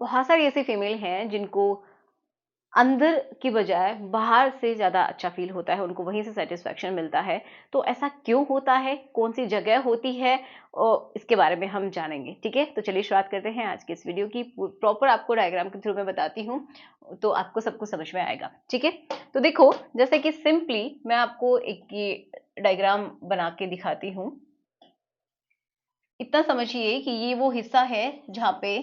बहुत सारी ऐसी फीमेल हैं जिनको अंदर की बजाय बाहर से ज़्यादा अच्छा फील होता है, उनको वहीं से सेटिस्फैक्शन मिलता है। तो ऐसा क्यों होता है, कौन सी जगह होती है, और इसके बारे में हम जानेंगे। ठीक है, तो चलिए शुरुआत करते हैं आज के इस वीडियो की। प्रॉपर आपको डायग्राम के थ्रू मैं बताती हूँ, तो आपको सब कुछ समझ में आएगा। ठीक है, तो देखो, जैसे कि सिंपली मैं आपको एक ये डायग्राम बना के दिखाती हूँ। इतना समझिए कि ये वो हिस्सा है जहाँ पे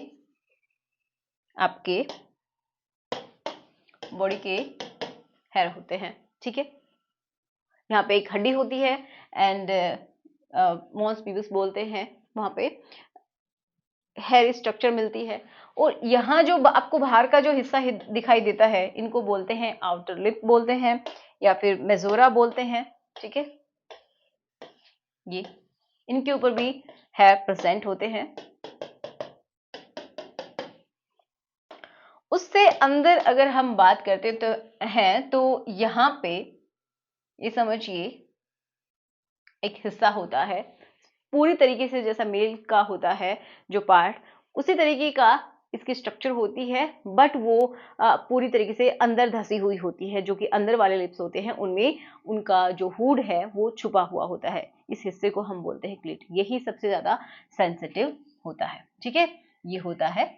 आपके बॉडी के हेयर होते हैं। ठीक है, यहाँ पे एक हड्डी होती है एंड मॉन्स पीवस बोलते हैं, वहां पे हेयर स्ट्रक्चर मिलती है। और यहाँ जो आपको बाहर का जो हिस्सा दिखाई देता है, इनको बोलते हैं आउटर लिप बोलते हैं, या फिर मेजोरा बोलते हैं। ठीक है, ये इनके ऊपर भी हेयर प्रेजेंट होते हैं। उससे अंदर अगर हम बात करते तो हैं, तो यहाँ पे ये समझिए एक हिस्सा होता है पूरी तरीके से जैसा मेल का होता है जो पार्ट, उसी तरीके का इसकी स्ट्रक्चर होती है, बट वो पूरी तरीके से अंदर धसी हुई होती है। जो कि अंदर वाले लिप्स होते हैं उनमें उनका जो हुड है वो छुपा हुआ होता है। इस हिस्से को हम बोलते हैं क्लिट। यही सबसे ज्यादा सेंसिटिव होता है। ठीक है, ये होता है।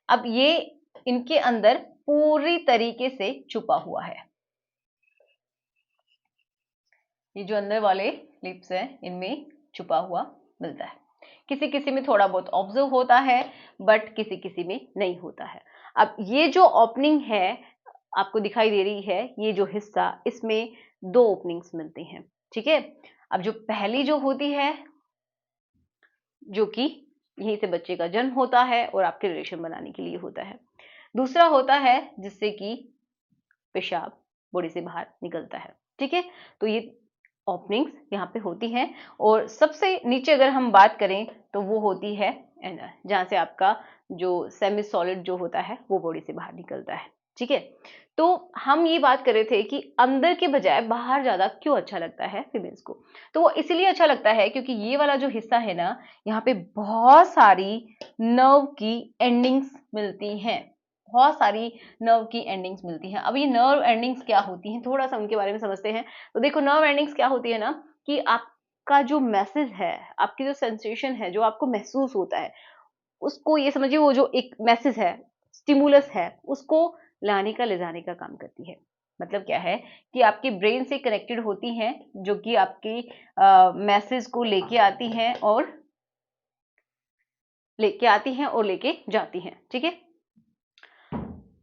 अब ये इनके अंदर पूरी तरीके से छुपा हुआ है। ये जो अंदर वाले लिप्स हैं इनमें छुपा हुआ मिलता है। किसी किसी में थोड़ा बहुत ऑब्जर्व होता है, बट किसी किसी में नहीं होता है। अब ये जो ओपनिंग है आपको दिखाई दे रही है, ये जो हिस्सा, इसमें दो ओपनिंग्स मिलती हैं। ठीक है, अब जो पहली जो होती है, जो कि यहीं से बच्चे का जन्म होता है और आपके रिलेशन बनाने के लिए होता है। दूसरा होता है जिससे कि पेशाब बॉडी से बाहर निकलता है। ठीक है, तो ये ओपनिंग्स यहाँ पे होती हैं। और सबसे नीचे अगर हम बात करें तो वो होती है एनर, जहाँ से आपका जो सेमी सॉलिड जो होता है वो बॉडी से बाहर निकलता है। ठीक है, तो हम ये बात कर रहे थे कि अंदर के बजाय बाहर ज्यादा क्यों अच्छा लगता है फीमेल्स को। तो वो इसीलिए अच्छा लगता है क्योंकि ये वाला जो हिस्सा है ना, यहाँ पे बहुत सारी नर्व की एंडिंग्स मिलती हैं। बहुत सारी नर्व की एंडिंग्स मिलती हैं। अब ये नर्व एंडिंग्स क्या होती हैं, थोड़ा सा उनके बारे में समझते हैं। तो देखो, नर्व एंडिंग्स क्या होती है ना, कि आपका जो मैसेज है, आपकी जो सेंसेशन है, जो आपको महसूस होता है, उसको ये समझिए वो जो एक मैसेज है, स्टिमुलस है, उसको लाने का ले जाने का काम करती है। मतलब क्या है कि आपकी ब्रेन से कनेक्टेड होती हैं, जो कि आपकी मैसेज को लेके आती हैं और लेके जाती हैं। ठीक है,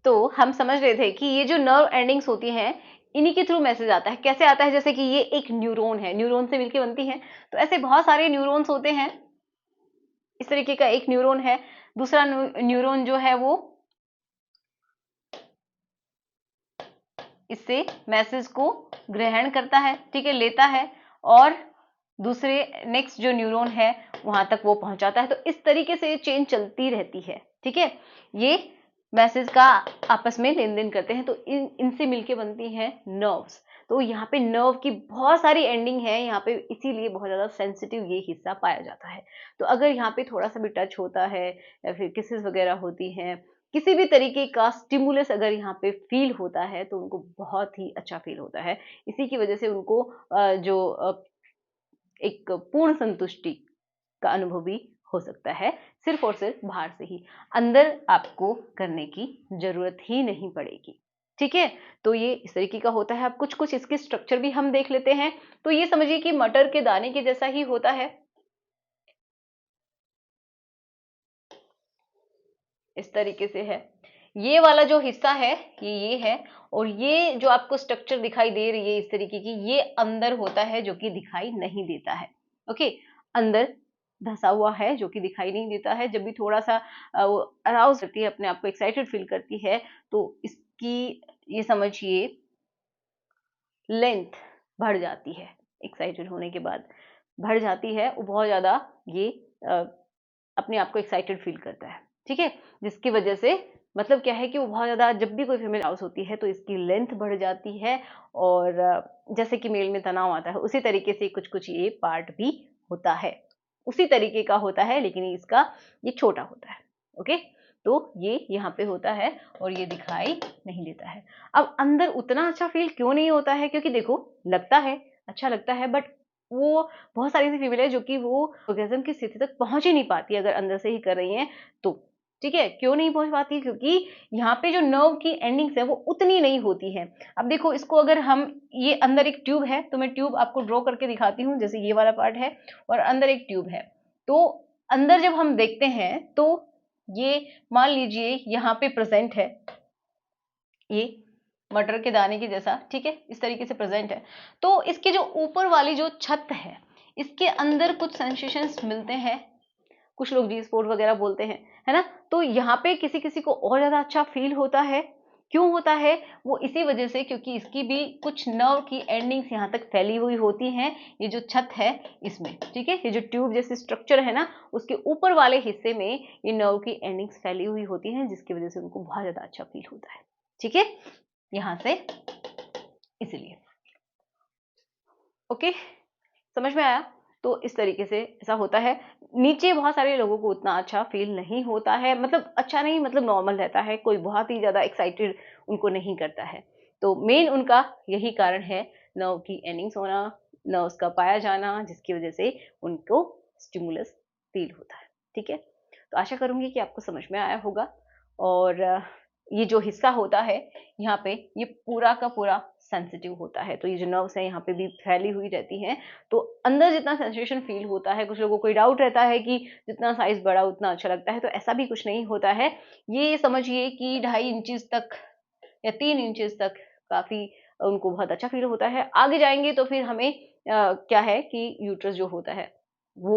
तो हम समझ रहे थे कि ये जो नर्व एंडिंग्स होती हैं, इन्हीं के थ्रू मैसेज आता है। कैसे आता है, जैसे कि ये एक न्यूरॉन है, न्यूरॉन से मिलकर बनती है। तो ऐसे बहुत सारे न्यूरॉन्स होते हैं। इस तरीके का एक न्यूरॉन है, दूसरा न्यूरॉन जो है वो इससे मैसेज को ग्रहण करता है। ठीक है, लेता है, और दूसरे नेक्स्ट जो न्यूरॉन है वहां तक वो पहुंचाता है। तो इस तरीके से ये चेन चलती रहती है। ठीक है, ये मैसेज का आपस में लेन देन करते हैं। तो इनसे मिलके बनती हैं नर्व्स। तो यहाँ पे नर्व की बहुत सारी एंडिंग है यहाँ पे, इसीलिए बहुत ज्यादा सेंसिटिव ये हिस्सा पाया जाता है। तो अगर यहाँ पे थोड़ा सा भी टच होता है, या फिर किसेस वगैरह होती हैं, किसी भी तरीके का स्टिमुलस अगर यहाँ पे फील होता है, तो उनको बहुत ही अच्छा फील होता है। इसी की वजह से उनको एक पूर्ण संतुष्टि का अनुभव भी हो सकता है, सिर्फ और सिर्फ बाहर से ही। अंदर आपको करने की जरूरत ही नहीं पड़ेगी। ठीक है, तो ये इस तरीके का होता है। अब कुछ कुछ इसके स्ट्रक्चर भी हम देख लेते हैं। तो ये समझिए कि मटर के दाने के जैसा ही होता है, इस तरीके से है। ये वाला जो हिस्सा है ये है, और ये जो आपको स्ट्रक्चर दिखाई दे रही है इस तरीके की, ये अंदर होता है जो कि दिखाई नहीं देता है। ओके, अंदर धसा हुआ है जो कि दिखाई नहीं देता है। जब भी थोड़ा सा अराउज करती है, अपने आप को एक्साइटेड फील करती है, तो इसकी ये समझिए लेंथ बढ़ जाती है। एक्साइटेड होने के बाद बढ़ जाती है, वो बहुत ज्यादा ये अपने आप को एक्साइटेड फील करता है। ठीक है, जिसकी वजह से मतलब क्या है कि वो बहुत ज्यादा, जब भी कोई फीमेल हाउस होती है तो इसकी लेंथ बढ़ जाती है। और जैसे कि मेल में तनाव आता है, उसी तरीके से कुछ कुछ ये पार्ट भी होता है, उसी तरीके का होता है, लेकिन इसका ये छोटा होता है। ओके, तो ये यहाँ पे होता है और ये दिखाई नहीं देता है। अब अंदर उतना अच्छा फील क्यों नहीं होता है, क्योंकि देखो लगता है अच्छा लगता है, बट वो बहुत सारी ऐसी फीमेल है जो कि वो ऑर्गेज्म की स्थिति तक पहुंच ही नहीं पाती अगर अंदर से ही कर रही हैं तो। ठीक है, क्यों नहीं पहुंच पाती, क्योंकि यहाँ पे जो नर्व की एंडिंग्स है वो उतनी नहीं होती है। अब देखो इसको अगर हम, ये अंदर एक ट्यूब है, तो मैं ट्यूब आपको ड्रॉ करके दिखाती हूँ, जैसे ये वाला पार्ट है और अंदर एक ट्यूब है। तो अंदर जब हम देखते हैं तो ये मान लीजिए यहाँ पे प्रेजेंट है, ये मटर के दाने की जैसा, ठीक है, इस तरीके से प्रेजेंट है। तो इसके जो ऊपर वाली जो छत है, इसके अंदर कुछ सेंसेशंस मिलते हैं, कुछ लोग जी स्पॉट वगैरह बोलते हैं, है ना। तो यहाँ पे किसी किसी को और ज्यादा अच्छा फील होता है। क्यों होता है, वो इसी वजह से क्योंकि इसकी भी कुछ नर्व की एंडिंग्स यहाँ तक फैली हुई होती हैं, ये जो छत है इसमें, ठीक है, ये जो ट्यूब जैसे स्ट्रक्चर है ना, उसके ऊपर वाले हिस्से में ये नर्व की एंडिंग्स फैली हुई होती हैं, जिसकी वजह से उनको बहुत ज्यादा अच्छा फील होता है। ठीक है, यहां से इसीलिए। ओके, समझ में आया। तो इस तरीके से ऐसा होता है। नीचे बहुत सारे लोगों को उतना अच्छा फील नहीं होता है, मतलब अच्छा नहीं, मतलब नॉर्मल रहता है, कोई बहुत ही ज्यादा एक्साइटेड उनको नहीं करता है। तो मेन उनका यही कारण है, नर्व की एंडिंग्स होना, नर्व्स का पाया जाना, जिसकी वजह से उनको स्टिमुलस फील होता है। ठीक है, तो आशा करूंगी कि आपको समझ में आया होगा। और ये जो हिस्सा होता है यहाँ पे, ये पूरा का पूरा सेंसिटिव होता है। तो ये जो नर्व्स है यहाँ पे भी फैली हुई रहती हैं, तो अंदर जितना सेंसेशन फील होता है, कुछ लोगों को डाउट रहता है कि जितना साइज बड़ा उतना अच्छा लगता है, तो ऐसा भी कुछ नहीं होता है। ये समझिए कि 2.5 इंचेस तक या 3 इंचेस तक काफी उनको बहुत अच्छा फील होता है। आगे जाएंगे तो फिर हमें क्या है कि यूट्रस जो होता है वो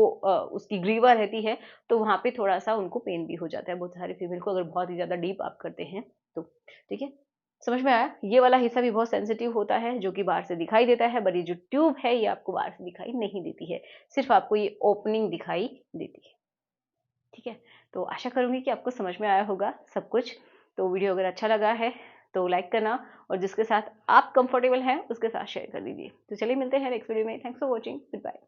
उसकी ग्रीवा रहती है, तो वहां पे थोड़ा सा उनको पेन भी हो जाता है, बहुत सारे फीमेल को, अगर बहुत ही ज्यादा डीप आप करते हैं तो। ठीक है, समझ में आया। ये वाला हिस्सा भी बहुत सेंसिटिव होता है, जो कि बाहर से दिखाई देता है, बट ये जो ट्यूब है ये आपको बाहर से दिखाई नहीं देती है, सिर्फ आपको ये ओपनिंग दिखाई देती है। ठीक है, तो आशा करूंगी कि आपको समझ में आया होगा सब कुछ। तो वीडियो अगर अच्छा लगा है तो लाइक करना, और जिसके साथ आप कंफर्टेबल हैं उसके साथ शेयर कर दीजिए। तो चलिए मिलते हैं नेक्स्ट वीडियो में। Thanks for watching, good bye.